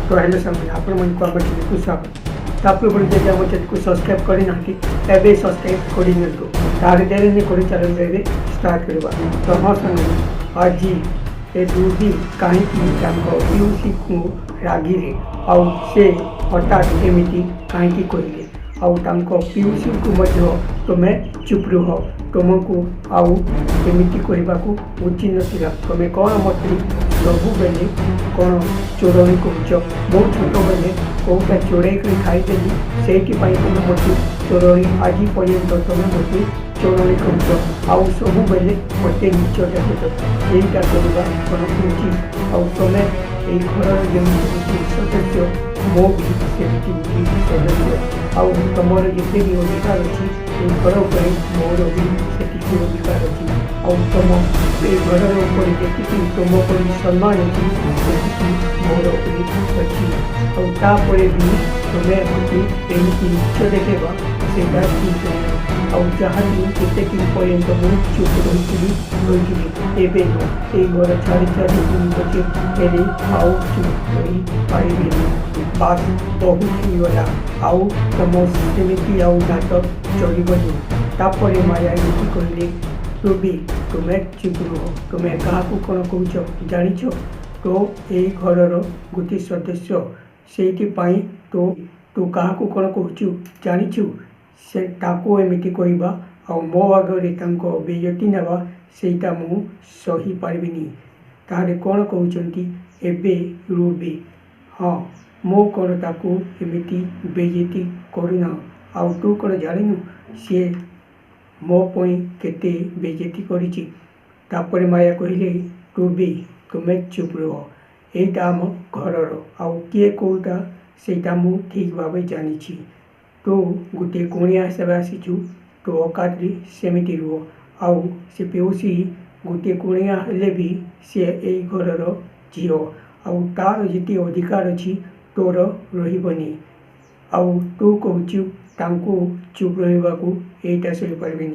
तो हेलो सामने आपण मन को आमर स्वागत तापर बोली जब आम चैनल को सब्सक्राइब करना एवं सब्सक्राइब कर दिंतु तार देरी नहीं कर चलो ए स्टार्ट करवा तो हाँ सामने आज ए रूबी कहीं पीयूसी को रागी आउ से हठात एमती कहीं कहले आउ पीयूसी को तुम्हें चुप रुह तुमको आउ एमती कहवा उचित नाला तुम्हें कौन मत सब बेले कौन चोरणी कह मो छोट बेले कौटा चोरई कर खाईदेली से तुम मत चोरणी आज पर्यंत तुम मत चोरणी कह आउ सब बेले मत नीच देख यहीटा करवा कौन उचित आउ तुम्हें ये घर जमी सदस्य मो भी सेमती सदस्य आउ तुम जिते भी अधिकार अच्छी घर पर मोर भी से अधिकार अच्छी आउ तुम ये घर ऊपर जी तुम पर सम्मान अच्छी मोर अच्छी आउपर भी तुम्हें एमती नीच देखा से ठीक आउ जहाँ जिते पर्यंत मुझे चुप रही एवं ये घर छाड़ी छाड़ी बचे आउ चुप रही पारे बात बहुत ही गला आउ तुम सेमती आउ नाटक चलनी तापर माया एमती कहले रूबी तुम्हें चुप रुह तुम्हें क्या कौन कह जाच तो ये घर गोटे सदस्य से तो तू क्या कौन कहचु जाचु से एमती कहवा आ मो आगे बेजती नेवा सेटा मु सही पार्बिनी ताहले कौन कहते एवं रूबी हाँ मो कौन ताकू एमती बेजती करना आउ तू कौन जाणु सी मो पई केते बेजती करिछि तापर माया कहले रूबी तुम्हें चुप रुह एटा आम घरर आउ किए कौटा सेटा मु ठीक भाव जानी तो गोटे कुणिया हिसाब आसीचु तो औकात सेमती रुह आउ से पीयूसी गोटे कुणिया हेले भी सी ए घरर झील आउ तार जिते अधिकार अच्छी तोर रही आउ तू कहचु चुप रहा सही पार्बेनी।